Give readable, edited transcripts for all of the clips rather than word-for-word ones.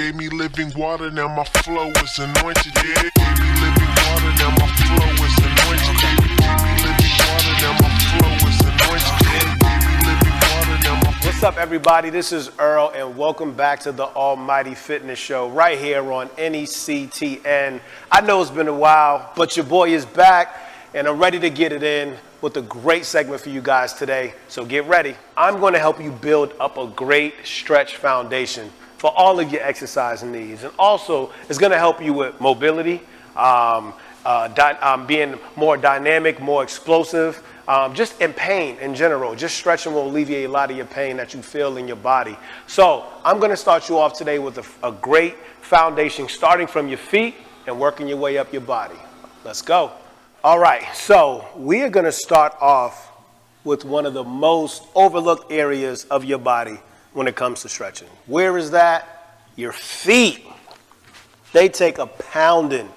gave me living water, now my flow is anointed. Yeah, gave me living water, now my flow is anointed. Gave me living water, now my flow is anointed. Yeah, gave me living water, now my. What's up, everybody? This is Earl, and welcome back to the Almighty Fitness Show right here on NECTN. I know it's been a while, but your boy is back, and I'm ready to get it in with a great segment for you guys today. So get ready. I'm going to help you build up a great stretch foundation for all of your exercise needs, and also it's going to help you with mobility, being more dynamic, more explosive, just in pain in general. Just stretching will alleviate a lot of your pain that you feel in your body. So I'm going to start you off today with a great foundation, starting from your feet and working your way up your body. Let's go. All right, so we are going to start off with one of the most overlooked areas of your body when it comes to stretching. Where is that? Your feet. They take a pounding.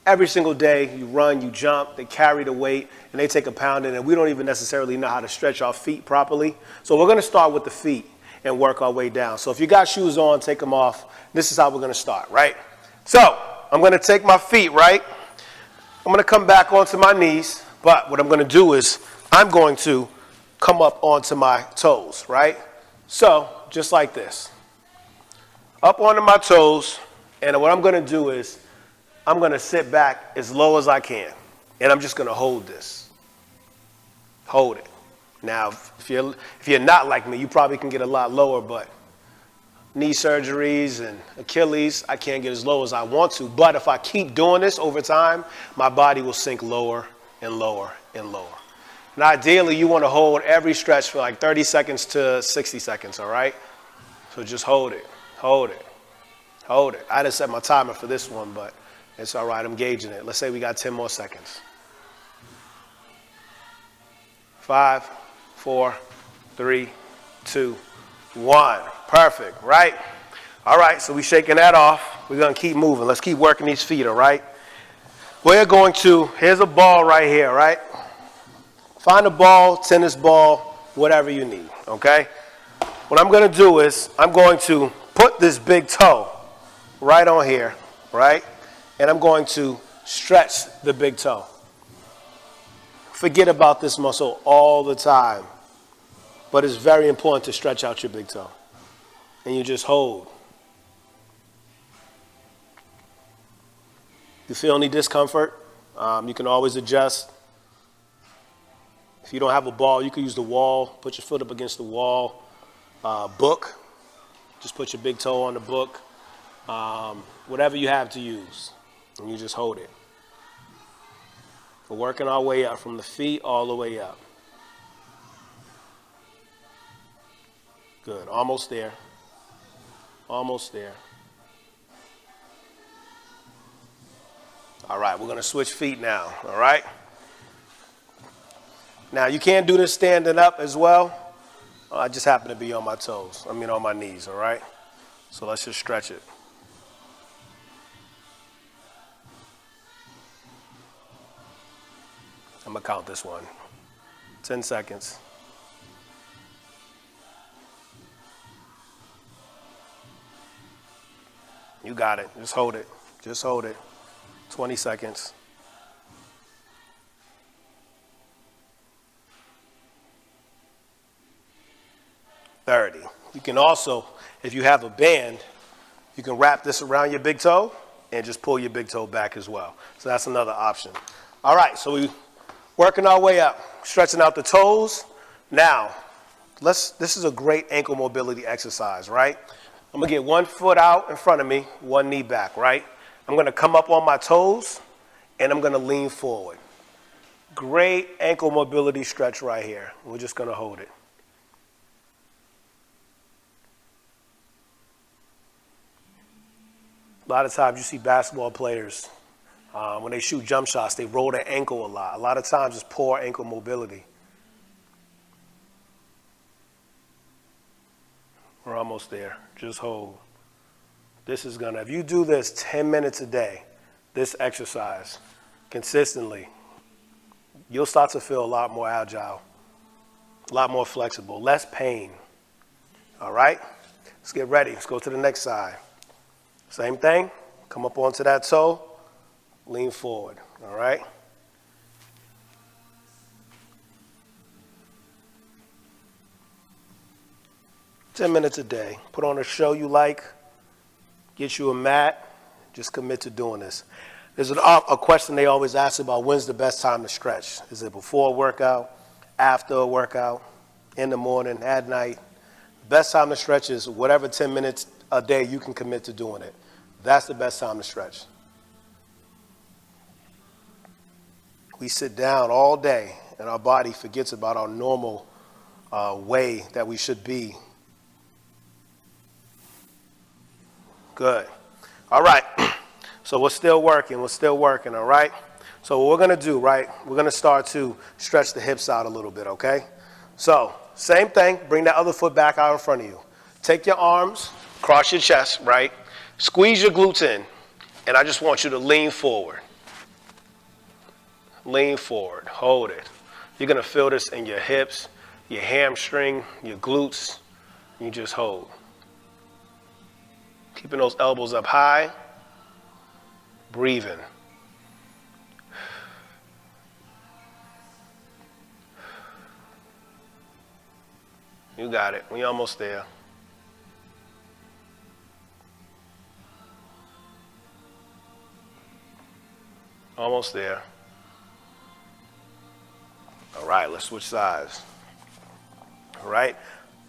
Every single day you run, you jump, they carry the weight, and they take a pounding, and we don't even necessarily know how to stretch our feet properly. So we're going to start with the feet and work our way down. So if you got shoes on, take them off. This is how we're going to start, right? So I'm going to take my feet, right? I'm going to come back onto my knees, but what I'm going to do is I'm going to come up onto my toes, right? So just like this, up onto my toes, and what I'm going to do is I'm going to sit back as low as I can, and I'm just going to hold this. Hold it. Now, if you're not like me, you probably can get a lot lower, but knee surgeries and Achilles, I can't get as low as I want to. But if I keep doing this over time, my body will sink lower and lower and lower. And ideally, you want to hold every stretch for like 30 seconds to 60 seconds, all right? So just hold it, hold it, hold it. I didn't set my timer for this one, but it's all right. I'm gauging it. Let's say we got 10 more seconds. 5, 4, 3, 2, 1. Perfect, right? All right, so we're shaking that off. We're going to keep moving. Let's keep working these feet, all right? We're going to, here's a ball right here, right? Find a ball, tennis ball, whatever you need, okay? What I'm going to do is I'm going to put this big toe right on here, right? And I'm going to stretch the big toe. Forget about this muscle all the time, but it's very important to stretch out your big toe. And you just hold. You feel any discomfort, you can always adjust. If you don't have a ball, you can use the wall. Put your foot up against the wall. Book. Just put your big toe on the book. Whatever you have to use. And you just hold it. We're working our way up from the feet all the way up. Good. Almost there. Almost there. All right, we're going to switch feet now, all right? Now, you can't do this standing up as well. I just happen to be on my toes. I mean, on my knees, all right? So let's just stretch it. I'm going to count this one. 10 seconds. You got it. Just hold it. Just hold it. 20 seconds. 30. You can also, if you have a band, you can wrap this around your big toe and just pull your big toe back as well. So that's another option. All right, so we're working our way up, stretching out the toes. Now, this is a great ankle mobility exercise, right? I'm going to get one foot out in front of me, one knee back, right? I'm going to come up on my toes, and I'm going to lean forward. Great ankle mobility stretch right here. We're just going to hold it. A lot of times you see basketball players, when they shoot jump shots, they roll their ankle a lot. A lot of times it's poor ankle mobility. We're almost there. Just hold. This is gonna, if you do this 10 minutes a day, this exercise, consistently, you'll start to feel a lot more agile, a lot more flexible, less pain. All right? Let's get ready. Let's go to the next side. Same thing. Come up onto that toe. Lean forward. All right? $10 a day. Put on a show you like. Get you a mat. Just commit to doing this. There's a question they always ask about: when's the best time to stretch? Is it before a workout, after a workout, in the morning, at night? The best time to stretch is whatever 10 minutes a day you can commit to doing it. That's the best time to stretch. We sit down all day and our body forgets about our normal way that we should be. Good. All right. So we're still working, all right? So what we're going to do, right, we're going to start to stretch the hips out a little bit, okay? So same thing, bring that other foot back out in front of you. Take your arms, cross your chest, right? Squeeze your glutes in, and I just want you to lean forward. Lean forward, hold it. You're going to feel this in your hips, your hamstring, your glutes. You just hold. Keeping those elbows up high. Breathing. You got it. We almost there. Almost there. All right, let's switch sides. All right,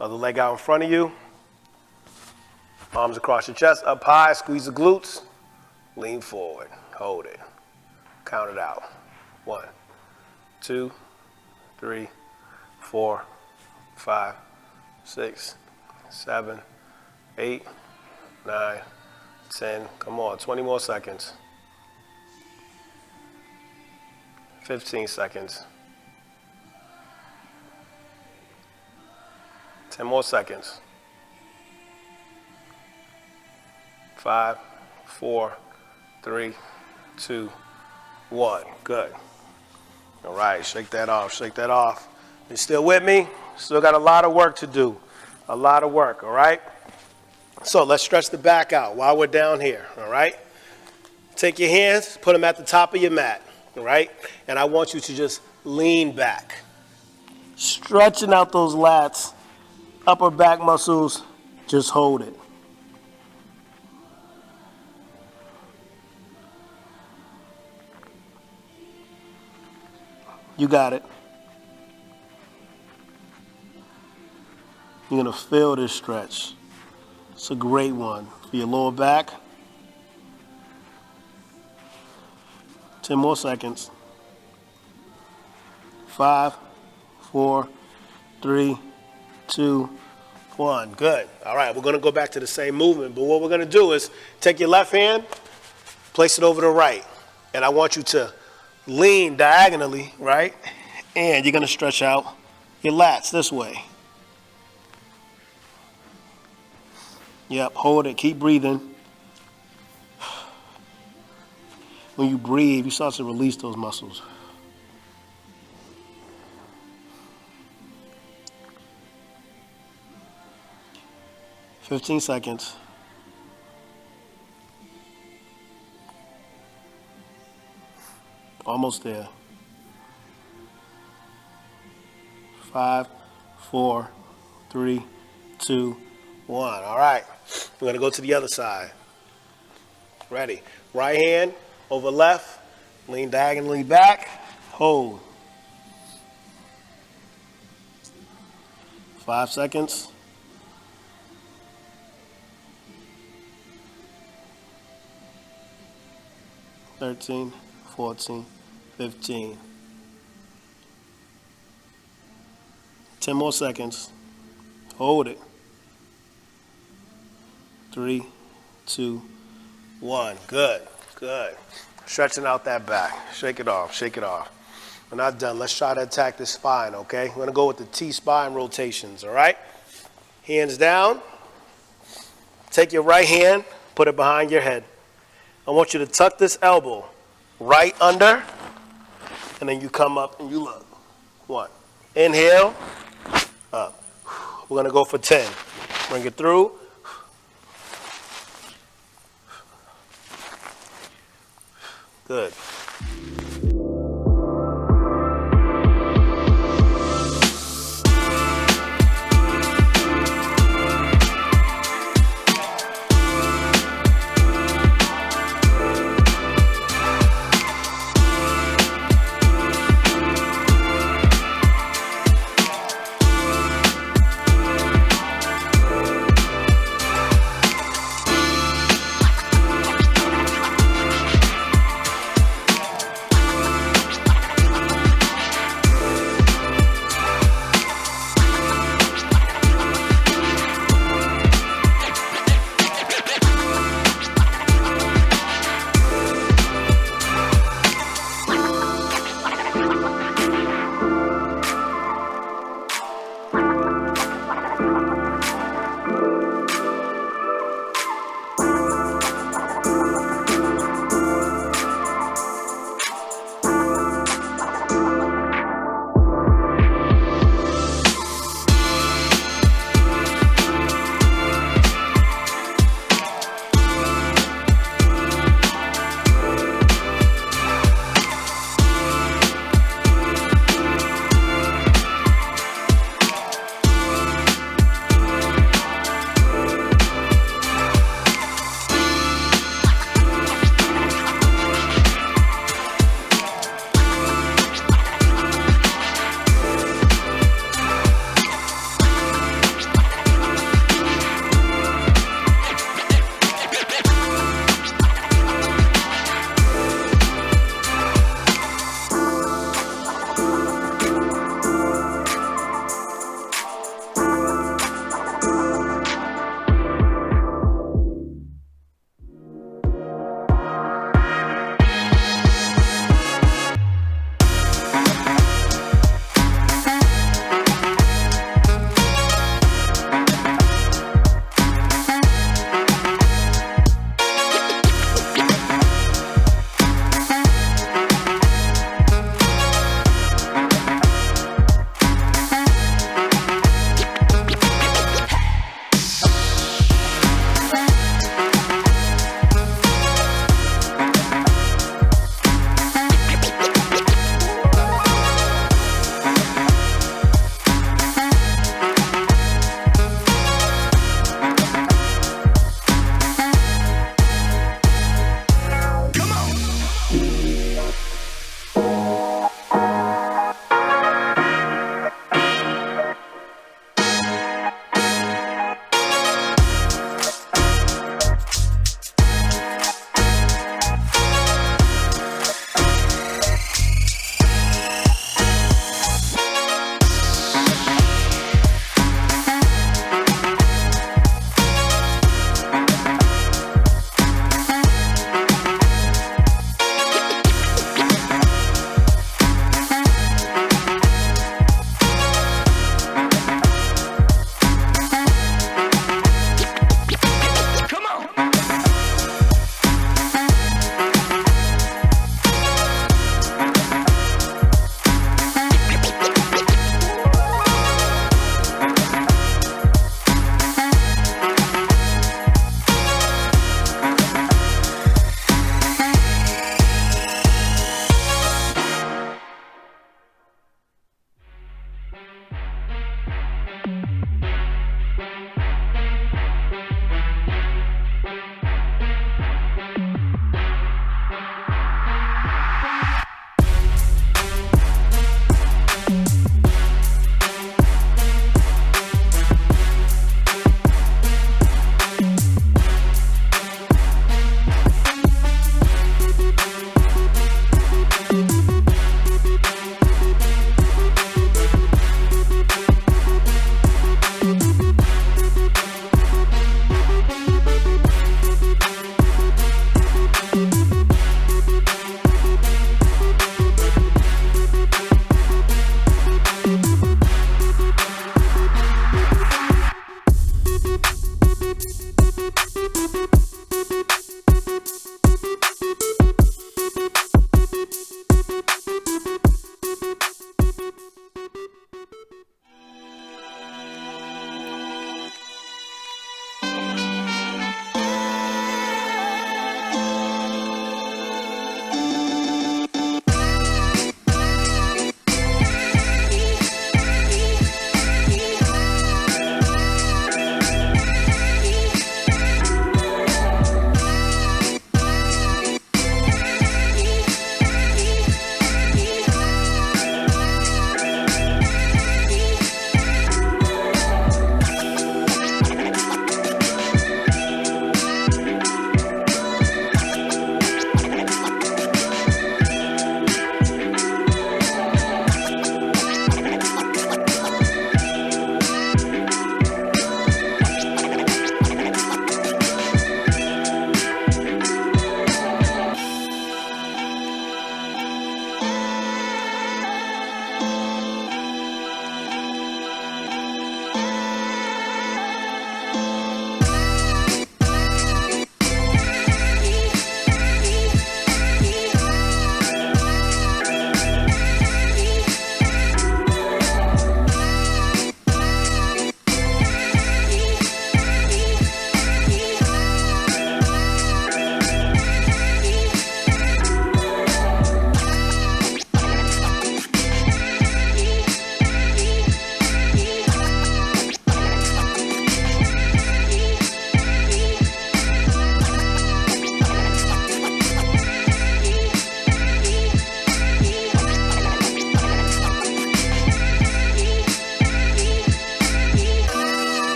other leg out in front of you. Arms across your chest, up high, squeeze the glutes. Lean forward, hold it. Count it out. 1, 2, 3, 4, 5, 6, 7, 8, 9, 10. Come on, 20 more seconds. 15 seconds. 10 more seconds. 5, 4, 3, 2, 1. Good. All right, shake that off, shake that off. You still with me? Still got a lot of work to do. A lot of work, all right? So let's stretch the back out while we're down here, all right? Take your hands, put them at the top of your mat, all right? And I want you to just lean back. Stretching out those lats, upper back muscles, just hold it. You got it. You're going to feel this stretch. It's a great one for your lower back. 10 more seconds. 5, 4, 3, 2, 1. Good. All right, we're going to go back to the same movement, but what we're going to do is take your left hand, place it over the right, and I want you to lean diagonally, right? And you're going to stretch out your lats this way. Yep, hold it. Keep breathing. When you breathe, you start to release those muscles. "15 seconds. Almost there. 5, 4, 3, 2, 1. All right. We're going to go to the other side. Ready. Right hand over left. Lean diagonally back. Hold. 5 seconds. 13, 14, 15. 10 more seconds. Hold it. 3, 2, 1. Good, good. Stretching out that back. Shake it off, shake it off. We're not done. Let's try to attack the spine, okay? We're going to go with the T-spine rotations, all right? Hands down. Take your right hand, put it behind your head. I want you to tuck this elbow right under, and then you come up and you look. 1. Inhale, up. We're going to go for 10. Bring it through. Good.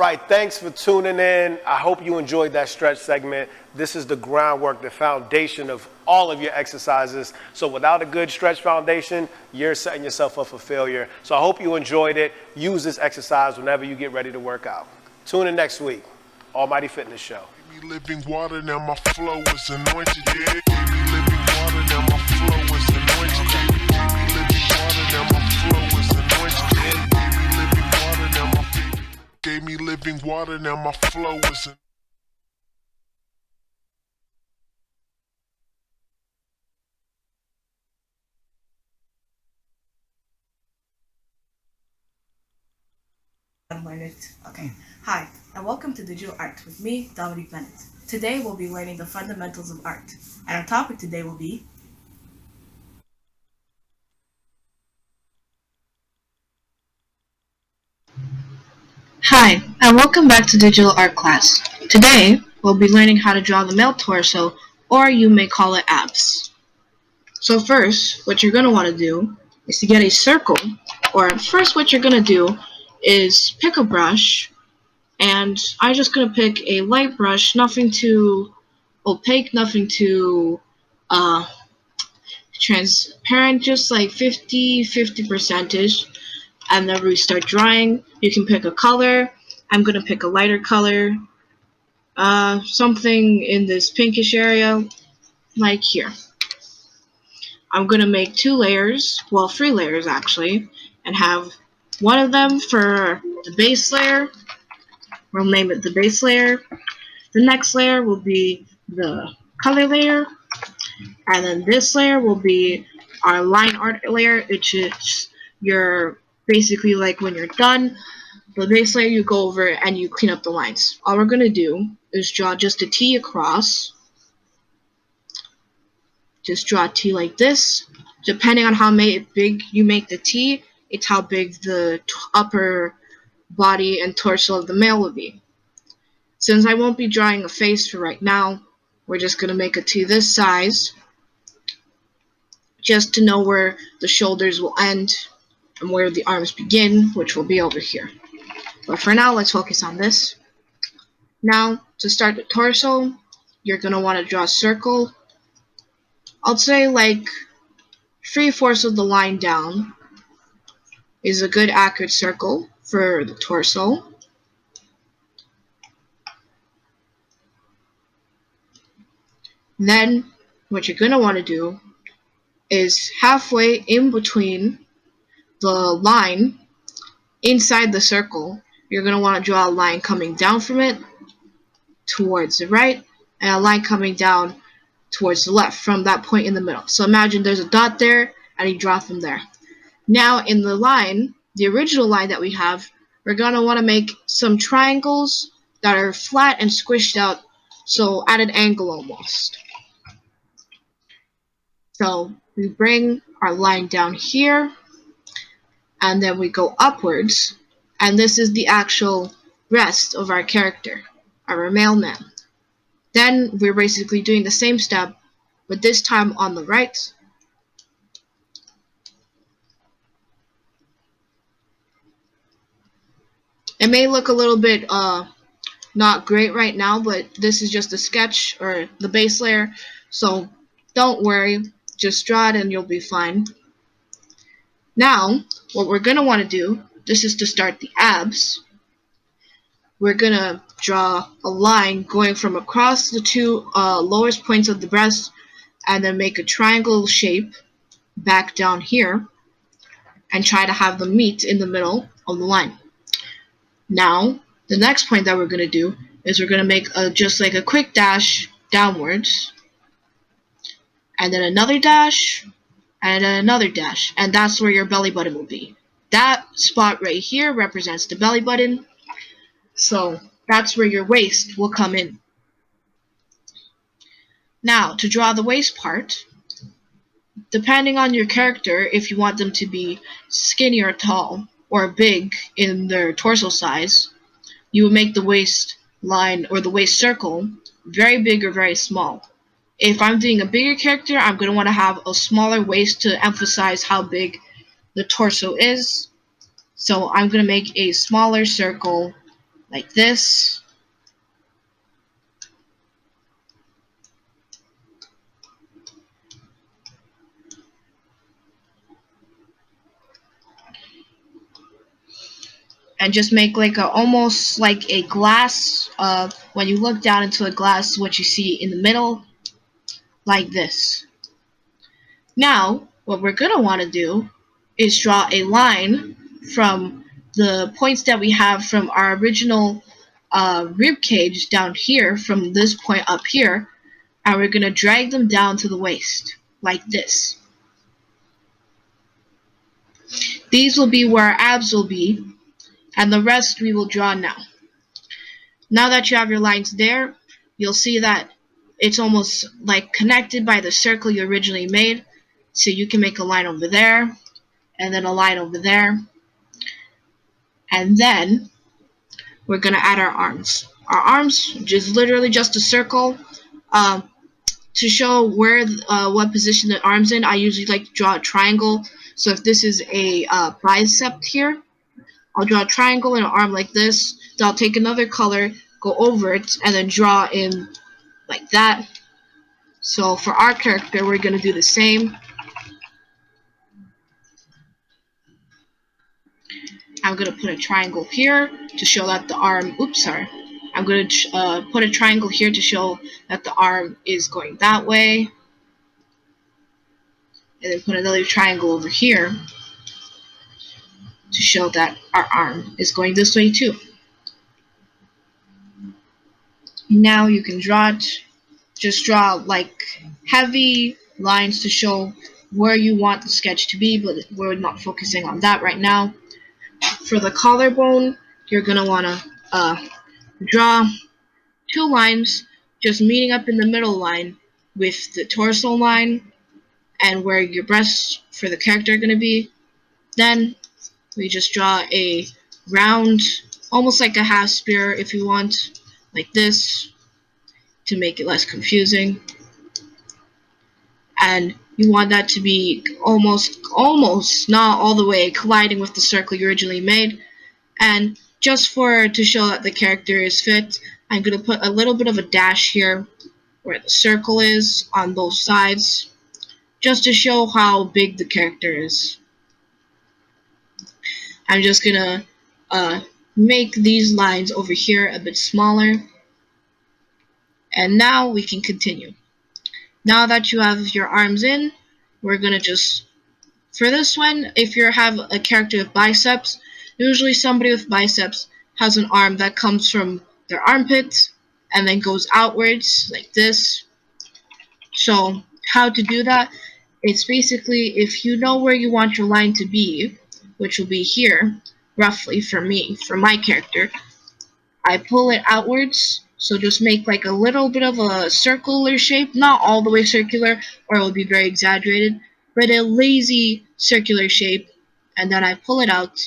right, thanks for tuning in. I hope you enjoyed that stretch segment. This is the groundwork, the foundation of all of your exercises. So without a good stretch foundation, you're setting yourself up for failure. So I hope you enjoyed it. Use this exercise whenever you get ready to work out. Tune in next week. Almighty Fitness Show. Give me living water, now my flow is anointed. Yeah, give me living water, now my flow is anointed. Give me living water, now my flow is anointed. Yeah, gave me living water, now my flow is anointed. Learn it. Okay. Hi, and welcome to Digital Art with me, Dominique Bennett. Today we'll be learning the fundamentals of art, and our topic today will be Hi, and welcome back to Digital Art class. Today, we'll be learning how to draw the male torso, or you may call it abs. So first, what you're going to want to do is to get a circle, or first what you're going to do is pick a brush, and I'm just going to pick a light brush, nothing too opaque, nothing too transparent, just like 50 percentage. And then we start drawing. You can pick a color. I'm going to pick a lighter color, something in this pinkish area, like here. I'm going to make 2 layers, well 3 layers actually, and have one of them for the base layer. We'll name it the base layer. The next layer will be the color layer, and then this layer will be our line art layer, which is your basically like when you're done, the base layer you go over and you clean up the lines. All we're going to do is draw just a T across. Just draw a T like this. Depending on how big you make the T, it's how big the upper body and torso of the male will be. Since I won't be drawing a face for right now, we're just going to make a T this size, just to know where the shoulders will end and where the arms begin, which will be over here. But for now, let's focus on this. Now, to start the torso, you're going to want to draw a circle. I'll say like 3/4 of the line down is a good accurate circle for the torso. Then, what you're going to want to do is halfway in between the line, inside the circle, you're going to want to draw a line coming down from it towards the right, and a line coming down towards the left from that point in the middle. So imagine there's a dot there, and you draw from there. Now in the line, the original line that we have, we're going to want to make some triangles that are flat and squished out, so at an angle almost. So we bring our line down here, and then we go upwards, and this is the actual rest of our character, our male man. Then we're basically doing the same step, but this time on the right. It may look a little bit not great right now, but this is just a sketch or the base layer, so don't worry, just draw it and you'll be fine. Now, what we're going to want to do, this is to start the abs. We're going to draw a line going from across the 2 lowest points of the breast, and then make a triangle shape back down here, and try to have them meet in the middle of the line. Now, the next point that we're going to do is we're going to make just like a quick dash downwards, and then another dash, and then another dash, and that's where your belly button will be. That spot right here represents the belly button, so that's where your waist will come in. Now, to draw the waist part, depending on your character, if you want them to be skinny or tall, or big in their torso size, you would make the waist line or the waist circle very big or very small. If I'm doing a bigger character, I'm going to want to have a smaller waist to emphasize how big the torso is. So I'm going to make a smaller circle like this. And just make like a almost like a glass. When you look down into a glass, what you see in the middle, like this. Now, what we're gonna want to do is draw a line from the points that we have from our original rib cage down here, from this point up here, and we're gonna drag them down to the waist, like this. These will be where our abs will be, and the rest we will draw now. Now that you have your lines there, you'll see that it's almost like connected by the circle you originally made. So you can make a line over there, and then a line over there. And then we're going to add our arms. Our arms, just literally just a circle. To show where, what position the arm's in, I usually like to draw a triangle. So if this is a bicep here, I'll draw a triangle and an arm like this. Then I'll take another color, go over it, and then draw in like that. So for our character, we're going to do the same. I'm going to put a triangle here to show that the arm, I'm going to put a triangle here to show that the arm is going that way. And then put another triangle over here to show that our arm is going this way too. Now you can draw it. Just draw like heavy lines to show where you want the sketch to be, but we're not focusing on that right now. For the collarbone, you're going to want to draw two lines just meeting up in the middle line with the torso line and where your breasts for the character are going to be. Then we just draw a round, almost like a half spear if you want, like this, to make it less confusing. And you want that to be almost, not all the way colliding with the circle you originally made. And just to show that the character is fit, I'm going to put a little bit of a dash here where the circle is on both sides, just to show how big the character is. I'm just going to make these lines over here a bit smaller. And now we can continue. Now that you have your arms in, we're going to just, for this one, if you have a character with biceps, usually somebody with biceps has an arm that comes from their armpit and then goes outwards like this. So how to do that? It's basically, if you know where you want your line to be, which will be here, roughly for me, for my character, I pull it outwards. So just make like a little bit of a circular shape, not all the way circular or it will be very exaggerated, but a lazy circular shape, and then I pull it out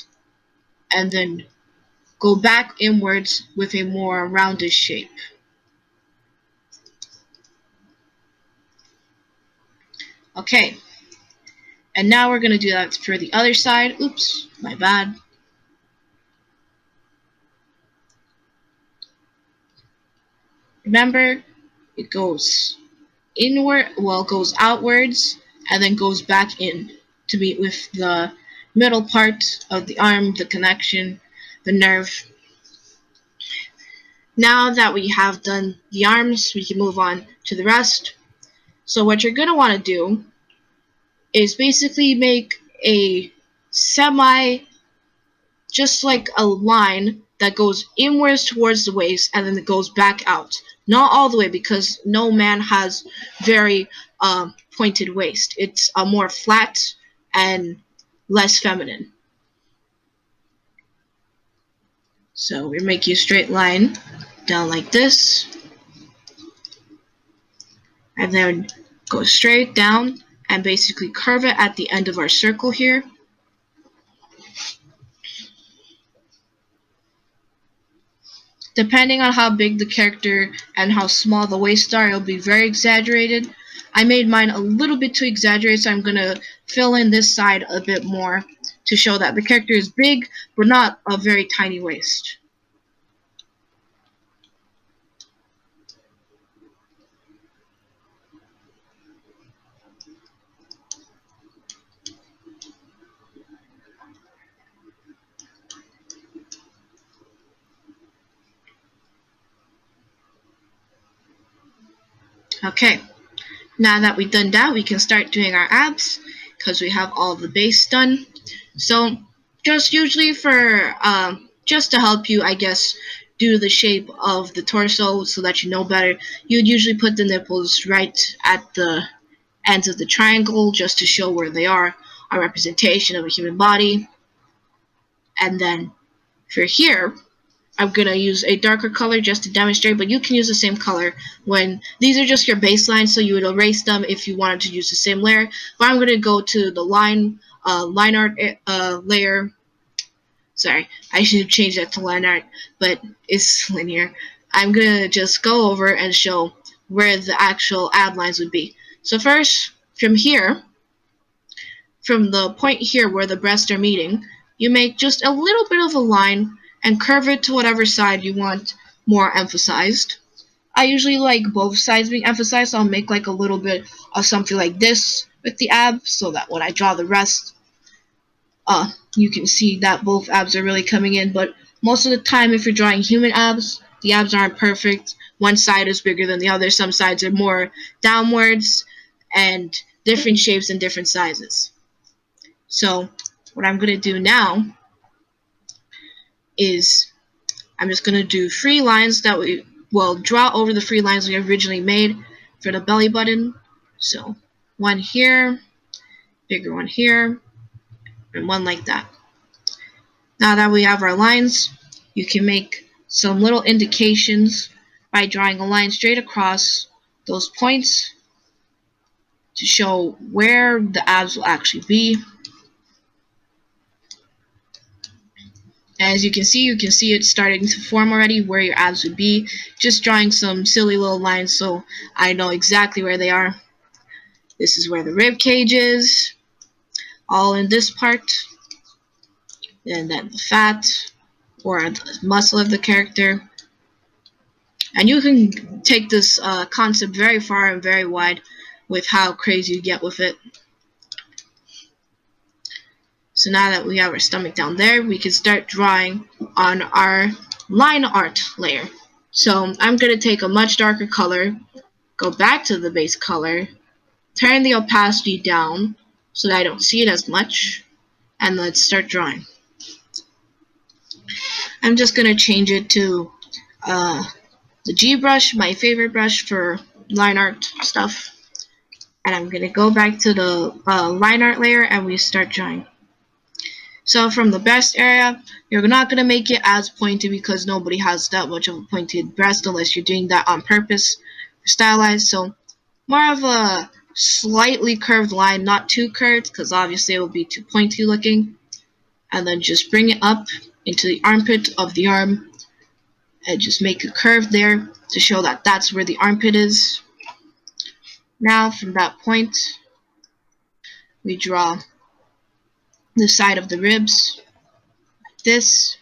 and then go back inwards with a more rounded shape. Okay, and now we're going to do that for the other side. Oops, my bad. Remember, it goes inward, well, goes outwards, and then goes back in to meet with the middle part of the arm, the connection, the nerve. Now that we have done the arms, we can move on to the rest. So what you're going to want to do is basically make a just like a line that goes inwards towards the waist and then it goes back out. Not all the way, because no man has very pointed waist. It's a more flat and less feminine. So we're making a straight line down like this, and then go straight down and basically curve it at the end of our circle here. Depending on how big the character and how small the waist are, it'll be very exaggerated. I made mine a little bit too exaggerated, so I'm going to fill in this side a bit more to show that the character is big, but not a very tiny waist. Okay, now that we've done that, we can start doing our abs because we have all of the base done. So just usually for just to help you, I guess, do the shape of the torso so that you know better, you'd usually put the nipples right at the ends of the triangle just to show where they are, a representation of a human body. And then for here, I'm going to use a darker color just to demonstrate, but you can use the same color when these are just your baselines, so you would erase them if you wanted to use the same layer. But I'm going to go to the line art layer. Sorry, I should have changed that to line art, but it's linear. I'm going to just go over and show where the actual ab lines would be. So first, from here, from the point here where the breasts are meeting, you make just a little bit of a line and curve it to whatever side you want more emphasized. I usually like both sides being emphasized, so I'll make like a little bit of something like this with the ab, so that when I draw the rest, you can see that both abs are really coming in. But most of the time, if you're drawing human abs, the abs aren't perfect. One side is bigger than the other. Some sides are more downwards and different shapes and different sizes. So what I'm going to do now is I'm just going to do free lines that we will draw over the free lines we originally made for the belly button. So one here, bigger one here, and one like that. Now that we have our lines, you can make some little indications by drawing a line straight across those points to show where the abs will actually be. As you can see it starting to form already where your abs would be. Just drawing some silly little lines so I know exactly where they are. This is where the rib cage is, all in this part. And then the fat, or the muscle of the character. And you can take this concept very far and very wide with how crazy you get with it. So now that we have our stomach down there, we can start drawing on our line art layer. So I'm going to take a much darker color, go back to the base color, turn the opacity down so that I don't see it as much, and let's start drawing. I'm just going to change it to the G brush, my favorite brush for line art stuff. And I'm going to go back to the line art layer and we start drawing. So from the breast area, you're not going to make it as pointy because nobody has that much of a pointed breast unless you're doing that on purpose for stylized. So more of a slightly curved line, not too curved because obviously it will be too pointy looking. And then just bring it up into the armpit of the arm and just make a curve there to show that that's where the armpit is. Now from that point, we draw the side of the ribs like this,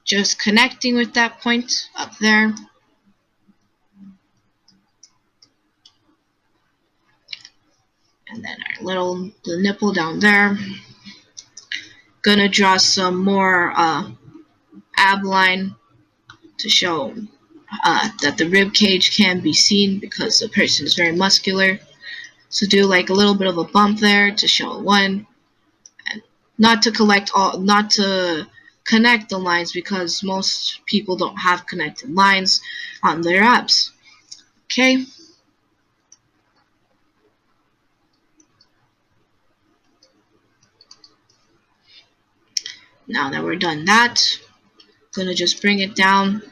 just connecting with that point up there. And then the nipple down there. Gonna draw some more ab line to show that the rib cage can be seen because the person is very muscular. So do like a little bit of a bump there to show one. Not to connect the lines because most people don't have connected lines on their abs. Okay. Now that we're done that, I'm gonna just bring it down,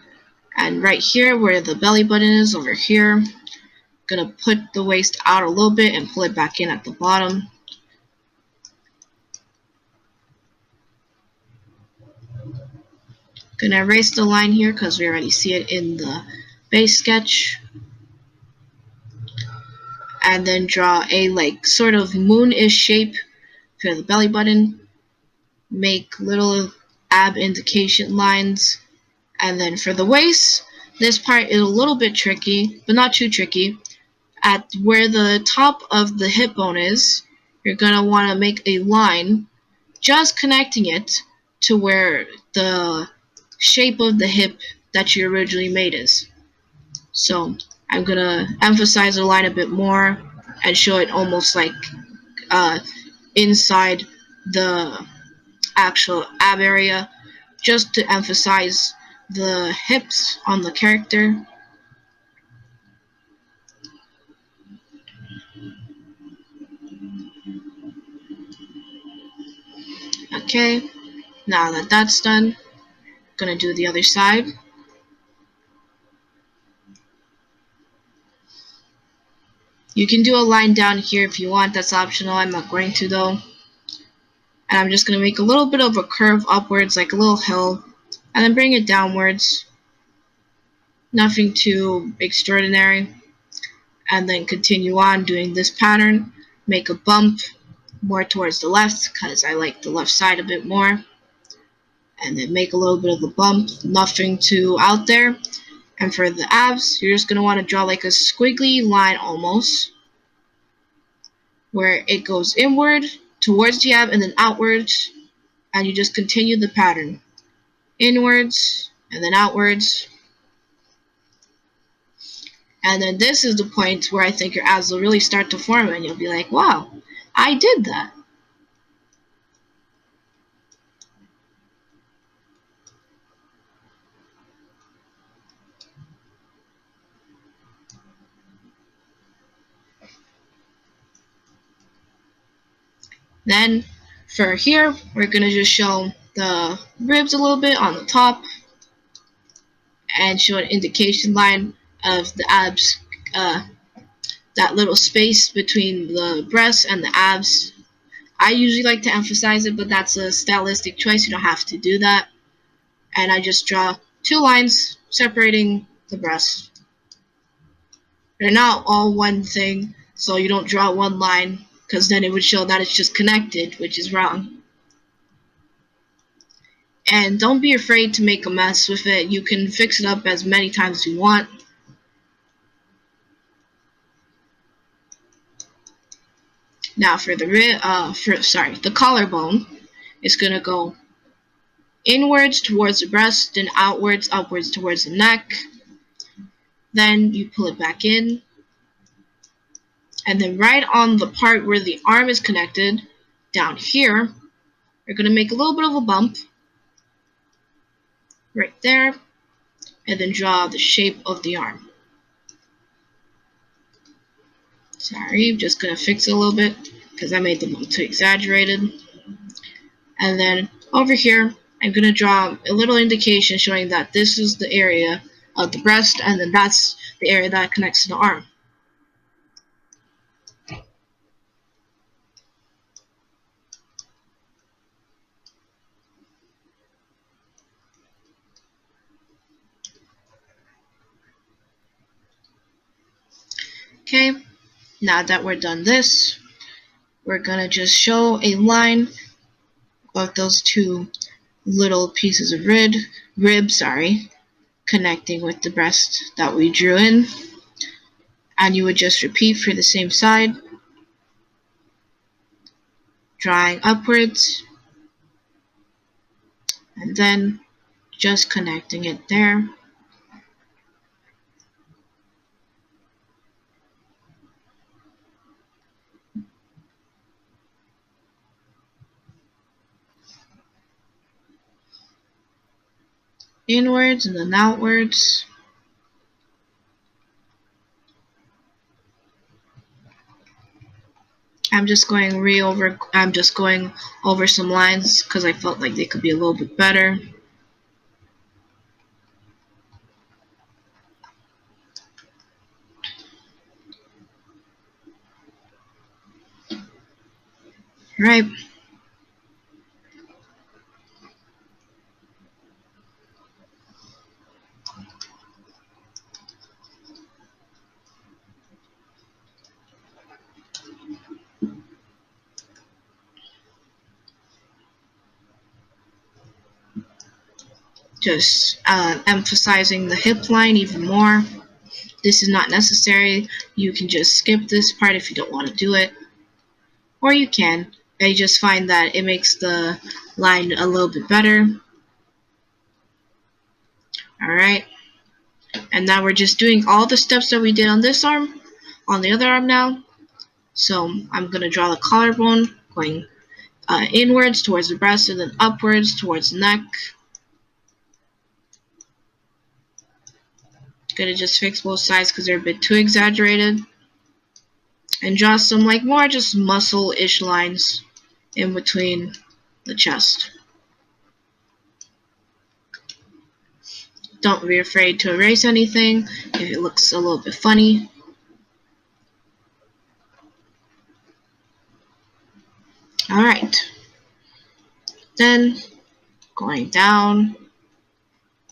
and right here where the belly button is over here, I'm gonna put the waist out a little bit and pull it back in at the bottom. Gonna erase the line here because we already see it in the base sketch. And then draw a like sort of moon-ish shape for the belly button. Make little ab indication lines. And then for the waist, this part is a little bit tricky, but not too tricky. At where the top of the hip bone is, you're gonna want to make a line just connecting it to where the shape of the hip that you originally made is. So I'm gonna emphasize the line a bit more and show it almost like inside the actual ab area, just to emphasize the hips on the character. Okay, now that that's done, I'm gonna do the other side. You can do a line down here if you want, that's optional, I'm not going to though. And I'm just gonna make a little bit of a curve upwards, like a little hill, and then bring it downwards. Nothing too extraordinary. And then continue on doing this pattern. Make a bump more towards the left because I like the left side a bit more. And then make a little bit of a bump, nothing too out there. And for the abs, you're just going to want to draw like a squiggly line almost, where it goes inward towards the ab and then outwards, and you just continue the pattern. Inwards and then outwards. And then this is the point where I think your abs will really start to form and you'll be like, wow, I did that. Then for here, we're going to just show the ribs a little bit on the top and show an indication line of the abs, that little space between the breasts and the abs. I usually like to emphasize it, but that's a stylistic choice. You don't have to do that. And I just draw two lines separating the breasts. They're not all one thing, so you don't draw one line, because then it would show that it's just connected, which is wrong. And don't be afraid to make a mess with it. You can fix it up as many times as you want. Now for the collarbone, it's gonna go inwards towards the breast, then outwards towards the neck. Then you pull it back in, and then right on the part where the arm is connected, down here, you're gonna make a little bit of a bump right there, and then draw the shape of the arm. Sorry, I'm just gonna fix it a little bit because I made the bump too exaggerated. And then over here, I'm gonna draw a little indication showing that this is the area of the breast, and then that's the area that connects to the arm. Okay, now that we're done this, we're gonna just show a line of those two little pieces of rib, connecting with the breast that we drew in. And you would just repeat for the same side, drawing upwards, and then just connecting it there. Inwards and then outwards. I'm just going over some lines because I felt like they could be a little bit better. Right. Just emphasizing the hip line even more. This is not necessary. You can just skip this part if you don't want to do it. Or you can. I just find that it makes the line a little bit better. Alright. And now we're just doing all the steps that we did on this arm, on the other arm now. So I'm going to draw the collarbone, going inwards towards the breast and then upwards towards the neck. Gonna just fix both sides because they're a bit too exaggerated. And draw some like more just muscle-ish lines in between the chest. Don't be afraid to erase anything if it looks a little bit funny. Alright. Then going down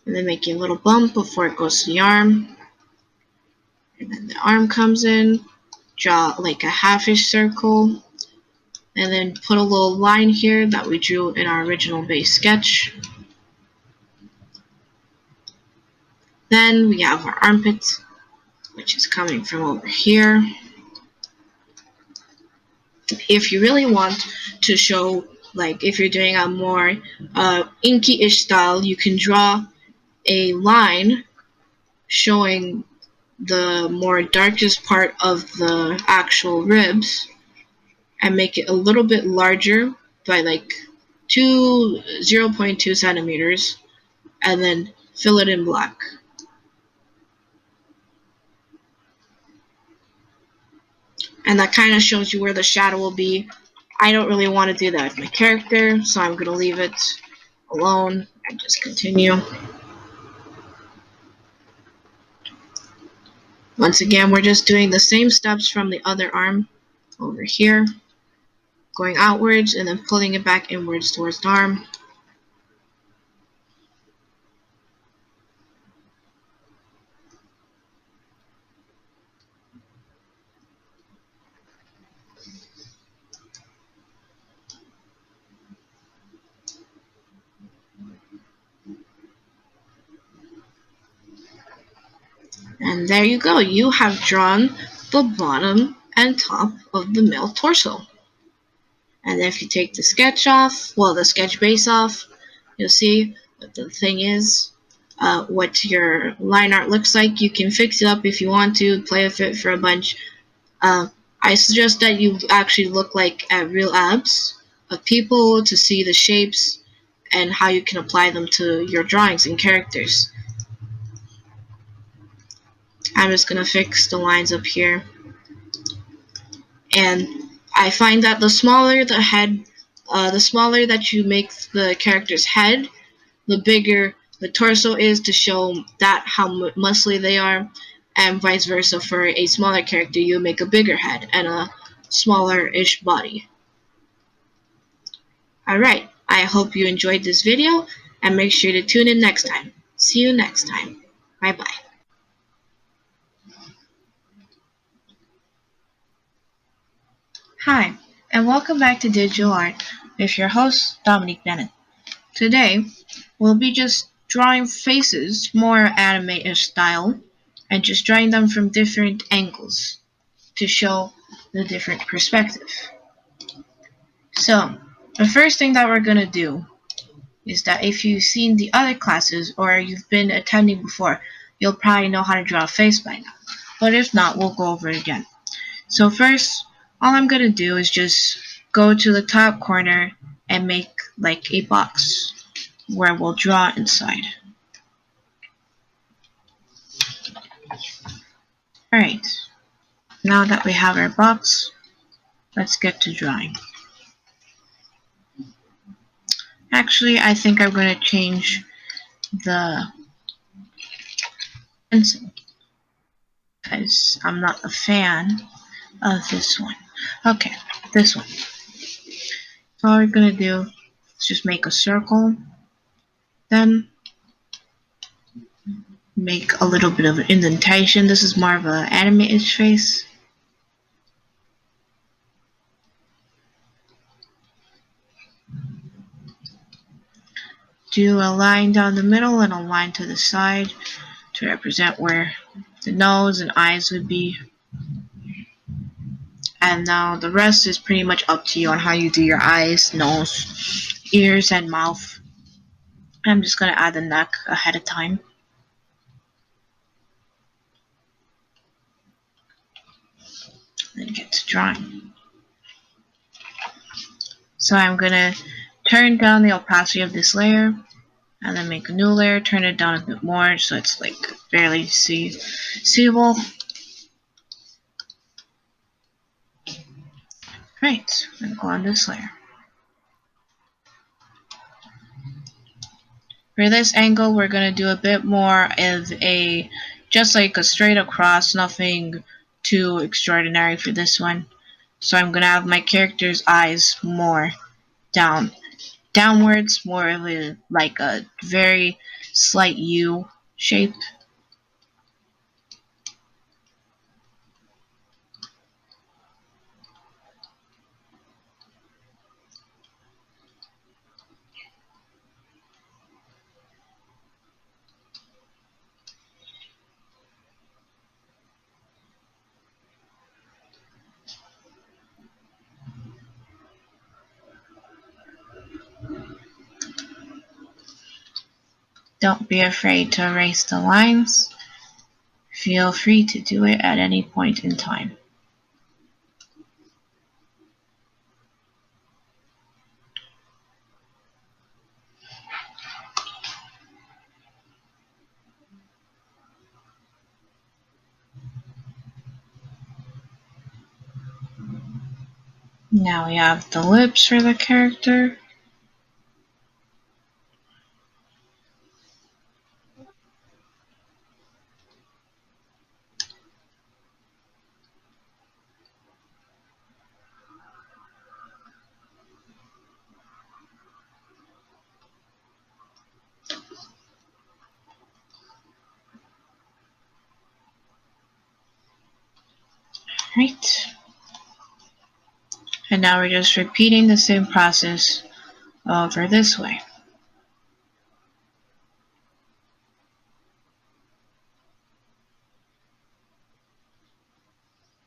and then making a little bump before it goes to the arm. And then the arm comes in, draw like a half-ish circle, and then put a little line here that we drew in our original base sketch. Then we have our armpits, which is coming from over here. If you really want to show, like if you're doing a more inky-ish style, you can draw a line showing the more darkest part of the actual ribs and make it a little bit larger by like 0.2 centimeters and then fill it in black. And that kind of shows you where the shadow will be. I don't really want to do that with my character, so I'm going to leave it alone and just continue. Once again, we're just doing the same steps from the other arm over here, going outwards and then pulling it back inwards towards the arm. And there you go. You have drawn the bottom and top of the male torso. And if you take the sketch off, well, the sketch base off, you'll see what the thing is, what your line art looks like. You can fix it up if you want to, play with it for a bunch. I suggest that you actually look like at real abs of people to see the shapes and how you can apply them to your drawings and characters. I'm just going to fix the lines up here. And I find that the smaller the head, the smaller that you make the character's head, the bigger the torso is to show that how muscly they are, and vice versa. For a smaller character, you make a bigger head and a smaller-ish body. Alright, I hope you enjoyed this video, and make sure to tune in next time. See you next time. Bye-bye. Hi, and welcome back to Digital Art with your host, Dominique Bennett. Today, we'll be just drawing faces, more anime-ish style, and just drawing them from different angles to show the different perspective. So, the first thing that we're going to do is that if you've seen the other classes or you've been attending before, you'll probably know how to draw a face by now. But if not, we'll go over it again. So first, all I'm going to do is just go to the top corner and make like a box where we'll draw inside. Alright, now that we have our box, let's get to drawing. Actually, I think I'm going to change the pencil because I'm not a fan of this one. Okay, this one. So all we're going to do is just make a circle, then make a little bit of an indentation. This is more of an anime-ish face. Do a line down the middle and a line to the side to represent where the nose and eyes would be. And now the rest is pretty much up to you on how you do your eyes, nose, ears, and mouth. I'm just going to add the neck ahead of time. drawing. So I'm gonna turn down the opacity of this layer and then make a new layer, turn it down a bit more so it's like barely seeable. Right, I'm gonna go on this layer. For this angle, we're gonna do a bit more of just like a straight across, nothing too extraordinary for this one. So I'm gonna have my character's eyes more downwards, more of like a very slight U shape. Don't be afraid to erase the lines. Feel free to do it at any point in time. Now we have the lips for the character. Right. And now we're just repeating the same process over this way.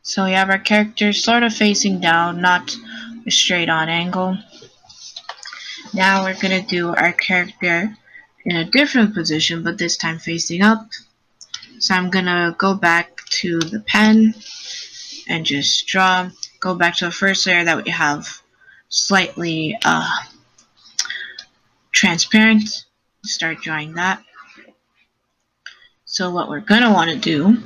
So we have our character sort of facing down, not a straight on angle. Now we're going to do our character in a different position, but this time facing up. So I'm going to go back to the pen and just go back to the first layer that we have slightly transparent. Start drawing that. So what we're going to want to do,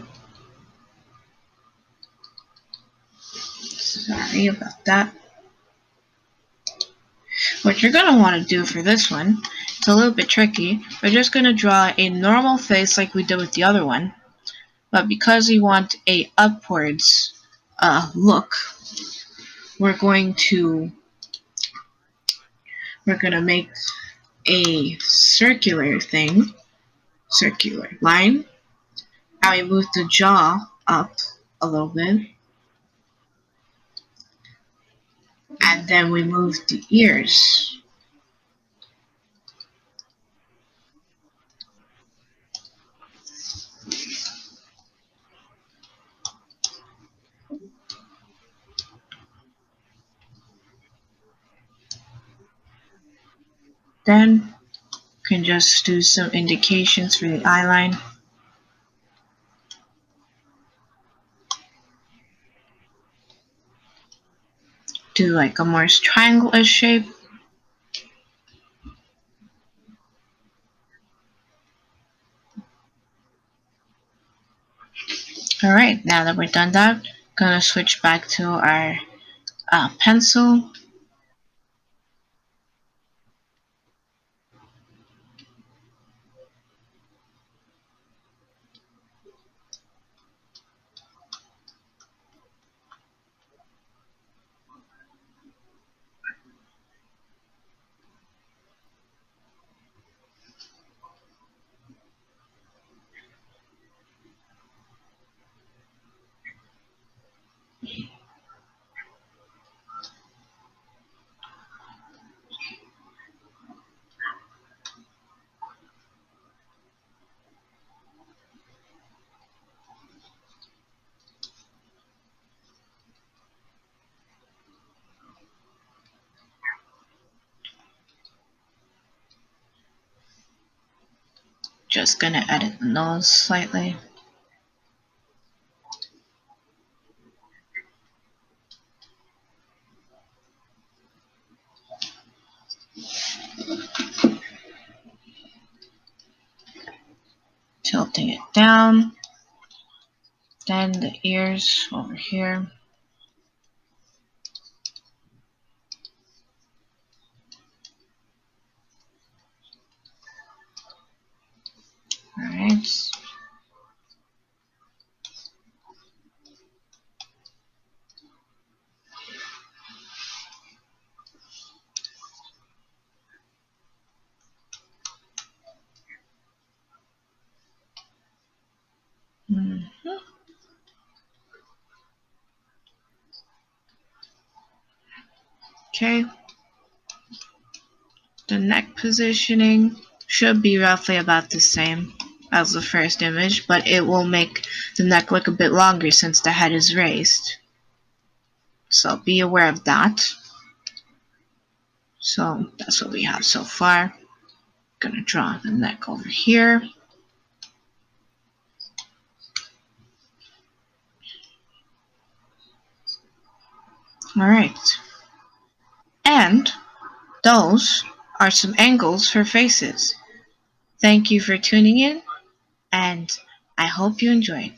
sorry about that. What you're going to want to do for this one, it's a little bit tricky. We're just going to draw a normal face like we did with the other one. But because we want a upwards look, we're going to make a circular line. Now we move the jaw up a little bit. And then we move the ears. Then you can just do some indications for the eye line. Do like a more triangle-ish shape. Alright, now that we're done that, gonna switch back to our pencil. Just gonna edit the nose slightly. pressing it down. Then the ears over here. Alright. Okay. The neck positioning should be roughly about the same as the first image, but it will make the neck look a bit longer since the head is raised. So be aware of that. So that's what we have so far. I'm gonna draw the neck over here. Alright. And those are some angles for faces. Thank you for tuning in, and I hope you enjoyed.